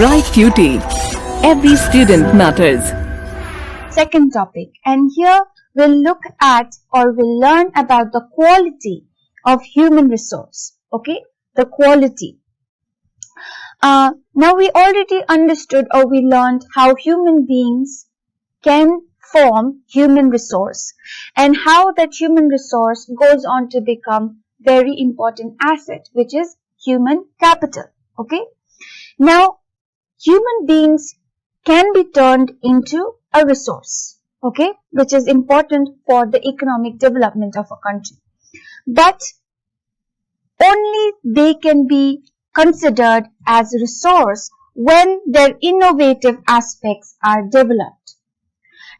Bright QT. Every student matters. Second topic, and here we'll look at or we'll learn about the quality of human resource. Okay, the quality. Now we already understood or we learned how human beings can form human resource and how that human resource goes on to become very important asset, which is human capital. Okay, now human beings can be turned into a resource, okay, which is important for the economic development of a country, but only they can be considered as a resource when their innovative aspects are developed.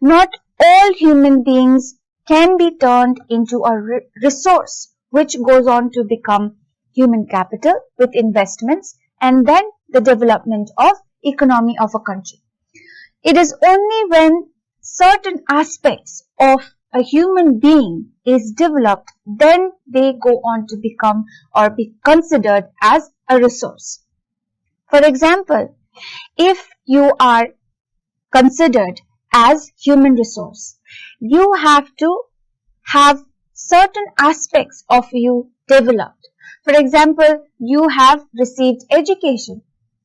Not all human beings can be turned into a resource which goes on to become human capital with investments and then the development of economy of a country. It is only when certain aspects of a human being is developed, then they go on to become or be considered as a resource. For example, if you are considered as human resource, you have to have certain aspects of you developed. For example, you have received education.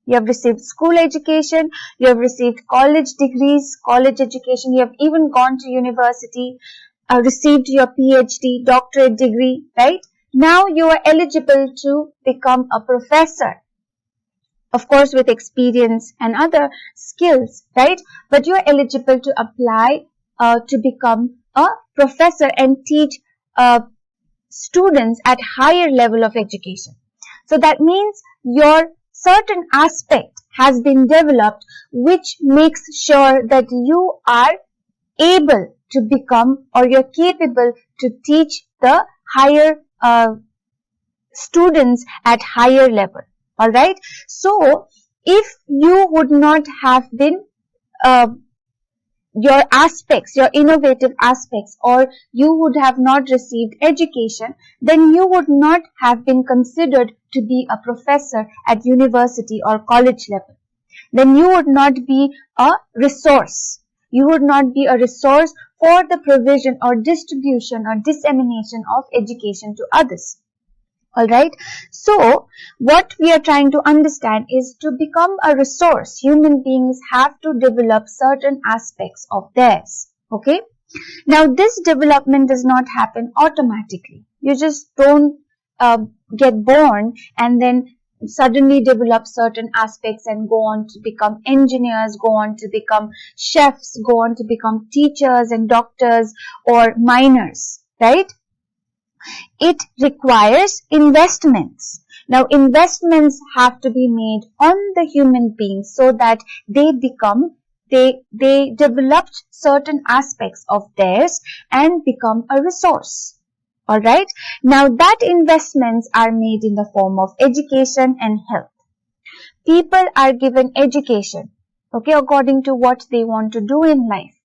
You have received school education, you have received college degrees, college education, you have even gone to university, received your PhD, doctorate degree, right? Now you are eligible to become a professor, of course with experience and other skills, right? But you are eligible to apply to become a professor and teach students at higher level of education. So that means your certain aspect has been developed which makes sure that you are able to become or you're capable to teach the higher students at higher level. Alright, so if you would not have been your aspects, your innovative aspects, or you would have not received education, then you would not have been considered to be a professor at university or college level. Then you would not be a resource. You would not be a resource for the provision or distribution or dissemination of education to others. Alright, so what we are trying to understand is to become a resource, human beings have to develop certain aspects of theirs. Okay, now this development does not happen automatically. You just don't get born and then suddenly develop certain aspects and go on to become engineers, go on to become chefs, go on to become teachers and doctors or miners, right? It requires investments. Now, investments have to be made on the human beings so that they developed certain aspects of theirs and become a resource. Alright? Now, that investments are made in the form of education and health. People are given education, okay, according to what they want to do in life.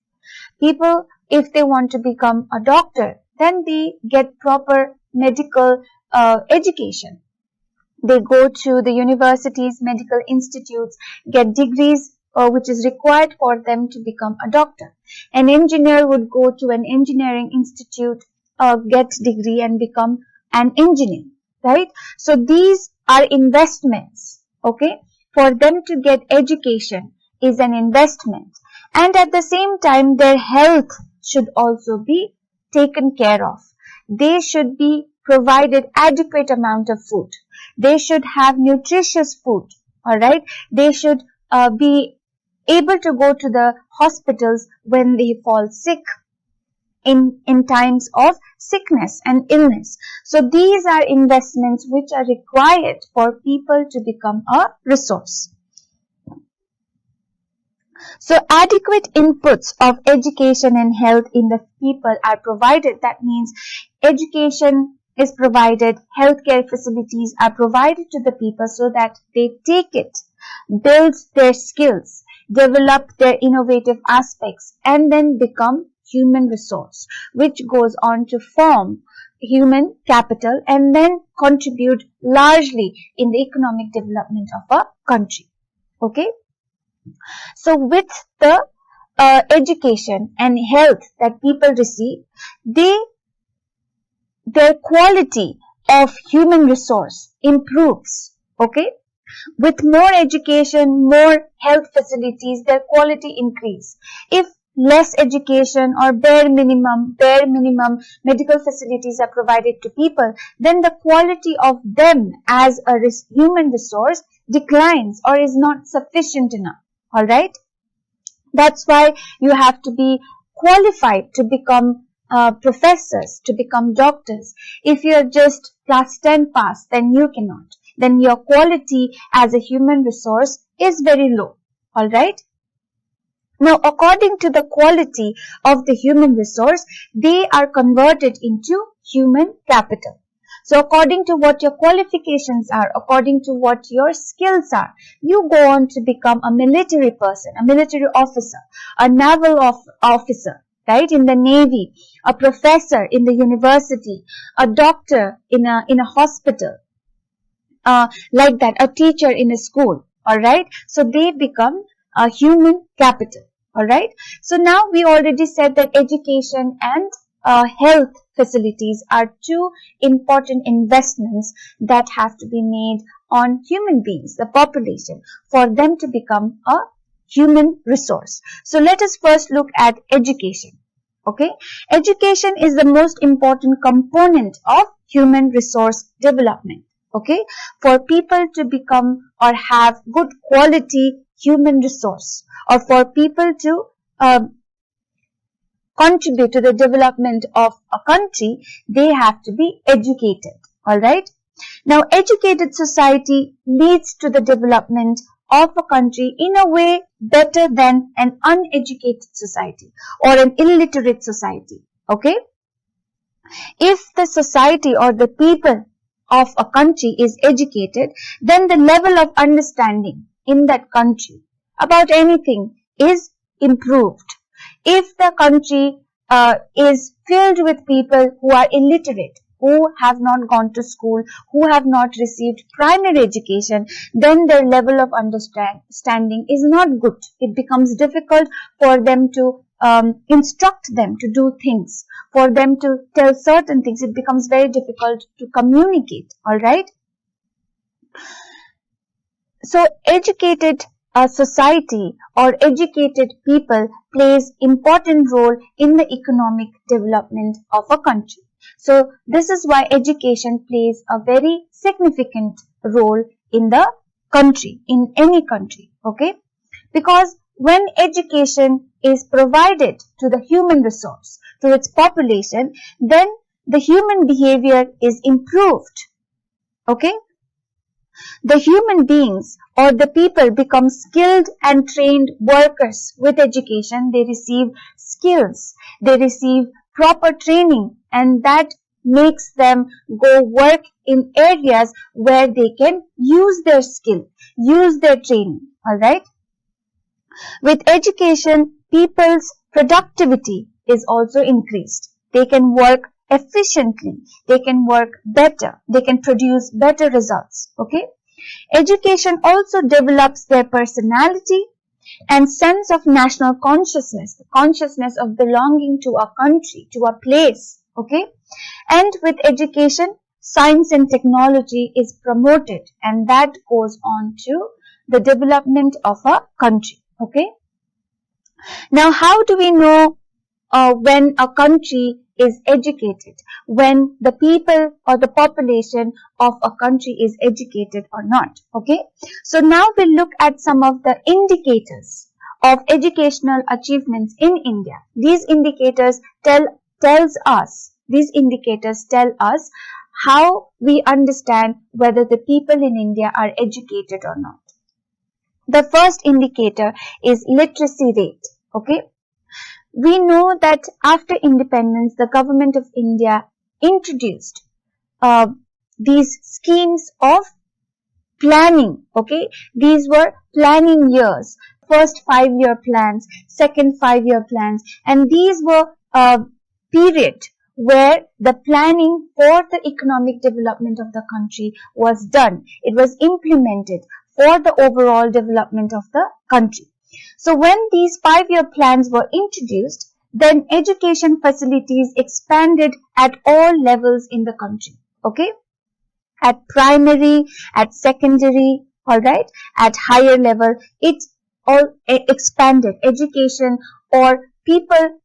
People, if they want to become a doctor, then they get proper medical education. They go to the universities, medical institutes, get degrees which is required for them to become a doctor. An engineer would go to an engineering institute, get degree and become an engineer, right? So these are investments, okay? For them to get education is an investment. And at the same time, their health should also be taken care of. They should be provided adequate amount of food. They should have nutritious food. Alright. They should be able to go to the hospitals when they fall sick in times of sickness and illness. So these are investments which are required for people to become a resource. So adequate inputs of education and health in the people are provided. That means education is provided, healthcare facilities are provided to the people so that they take it, build their skills, develop their innovative aspects, and then become human resource, which goes on to form human capital and then contribute largely in the economic development of a country. Okay. So with the education and health that people receive, their quality of human resource improves. Okay. With more education, more health facilities, their quality increase. If less education or bare minimum medical facilities are provided to people, then the quality of them as a human resource declines or is not sufficient enough. Alright? That's why you have to be qualified to become professors, to become doctors. If you are just class 10 pass, then you cannot. Then your quality as a human resource is very low. Alright? Now, according to the quality of the human resource, they are converted into human capital. So, according to what your qualifications are, according to what your skills are, you go on to become a military person, a military officer, a naval officer, right, in the Navy, a professor in the university, a doctor in a hospital, like that, a teacher in a school. Alright, so they become a human capital. Alright, so now we already said that education and health facilities are two important investments that have to be made on human beings, the population, for them to become a human resource. So let us first look at education. Okay, education is the most important component of human resource development. Okay, for people to become or have good quality human resource, or for people to contribute to the development of a country, they have to be educated. Alright. Now, educated society leads to the development of a country in a way better than an uneducated society or an illiterate society. Okay. If the society or the people of a country is educated, then the level of understanding in that country about anything is improved. If the country is filled with people who are illiterate, who have not gone to school, who have not received primary education, then their level of understanding is not good. It becomes difficult for them to instruct them to do things, for them to tell certain things. It becomes very difficult to communicate. Alright? So, educated society or educated people plays important role in the economic development of a country. So, this is why education plays a very significant role in the country, in any country. Okay? Because when education is provided to the human resource, to its population, then the human behavior is improved. Okay? The human beings or the people become skilled and trained workers with education. They receive skills, they receive proper training, and that makes them go work in areas where they can use their skill, use their training. Alright? With education, people's productivity is also increased. They can work efficiently, they can work better, they can produce better results. Okay? Education also develops their personality and sense of national consciousness, the consciousness of belonging to a country, to a place. Okay? And with education, science and technology is promoted, and that goes on to the development of a country. Okay? Now, how do we know when a country is educated, when the people or the population of a country is educated or not? Okay? So now we'll look at some of the indicators of educational achievements in India. These indicators tell us how we understand whether the people in India are educated or not. The first indicator is literacy rate. Okay? We know that after independence, the government of India introduced these schemes of planning. Okay? These were planning years. First 5-year plans, second 5-year plans, and these were period where the planning for the economic development of the country was done. It was implemented for the overall development of the country. So when these 5-year plans were introduced, then education facilities expanded at all levels in the country. Okay, at primary, at secondary, alright, at higher level, it all expanded. Education or people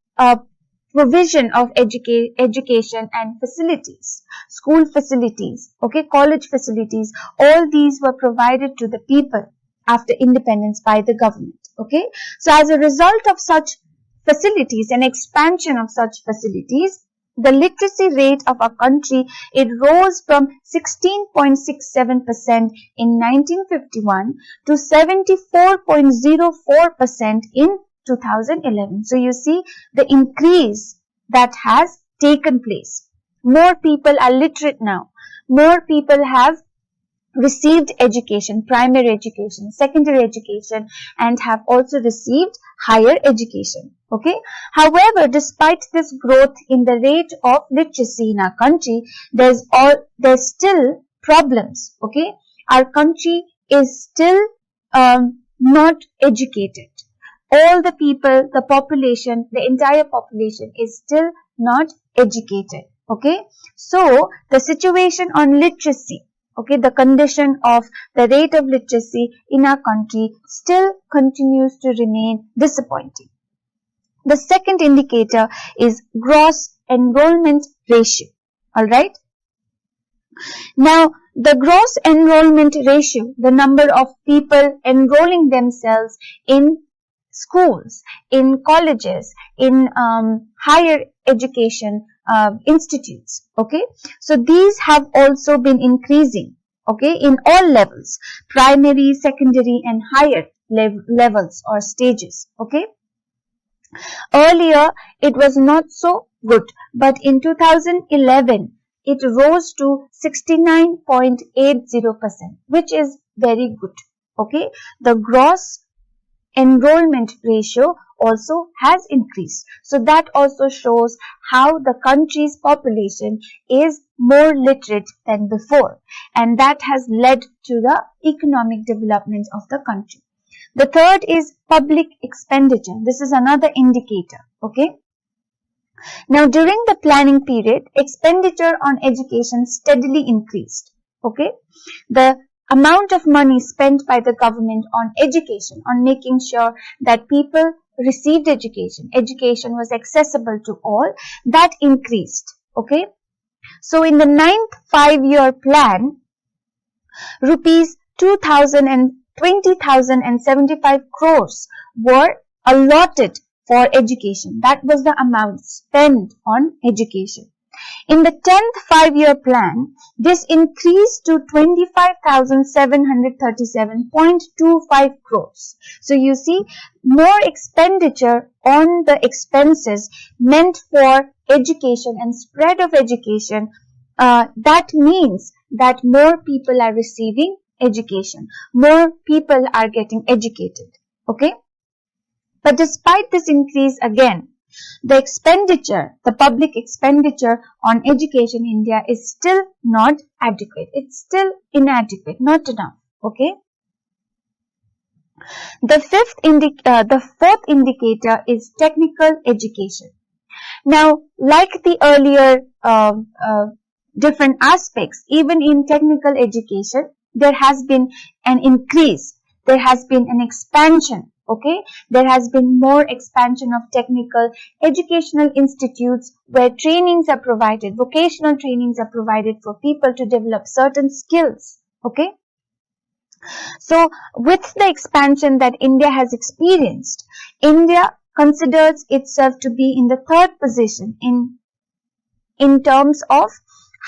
provision of education and facilities, school facilities, okay, college facilities, all these were provided to the people after independence by the government. Okay, so as a result of such facilities and expansion of such facilities, the literacy rate of our country, it rose from 16.67% in 1951 to 74.04% in 2011. So you see the increase that has taken place. More people are literate now. More people have received education, primary education, secondary education, and have also received higher education. Okay. However, despite this growth in the rate of literacy in our country, there's still problems. Okay. Our country is still not educated. All the people, the population, the entire population is still not educated. Okay. So the situation on literacy, okay, the condition of the rate of literacy in our country still continues to remain disappointing. The second indicator is gross enrollment ratio. Alright. Now, the gross enrollment ratio, the number of people enrolling themselves in schools, in colleges, in higher education institutes. Okay, so these have also been increasing. Okay, in all levels, primary, secondary, and higher levels or stages. Okay, earlier it was not so good, but in 2011 it rose to 69.80%, which is very good. Okay, the gross enrollment ratio also has increased. So that also shows how the country's population is more literate than before, and that has led to the economic development of the country. The third is public expenditure. This is another indicator. Okay. Now, during the planning period, expenditure on education steadily increased. Okay. The amount of money spent by the government on education, on making sure that people received education, education was accessible to all, that increased. Okay. So in the 9th 5-year plan, rupees 20,075 crores were allotted for education. That was the amount spent on education. In the 10th 5-year plan, this increased to 25,737.25 crores. So you see, more expenditure on the expenses meant for education and spread of education. That means that more people are receiving education. More people are getting educated. Okay? But despite this increase again, the expenditure, the public expenditure on education in India is still not adequate. It's still inadequate, not enough. Okay. The fourth indicator is technical education. Now, like the earlier different aspects, even in technical education, there has been an increase. There has been an expansion. Okay, there has been more expansion of technical educational institutes where trainings are provided, vocational trainings are provided for people to develop certain skills. Okay, so with the expansion that India has experienced, India considers itself to be in the third position in terms of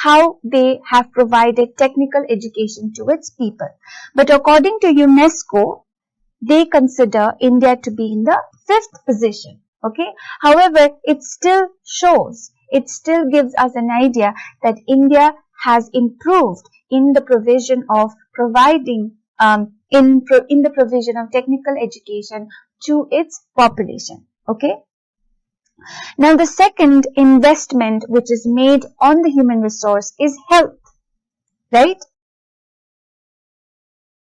how they have provided technical education to its people. But according to UNESCO, they consider India to be in the 5th position. Okay. However, it still shows, it still gives us an idea that India has improved in the provision of providing, in the provision of technical education to its population. Okay. Now, the second investment which is made on the human resource is health. Right?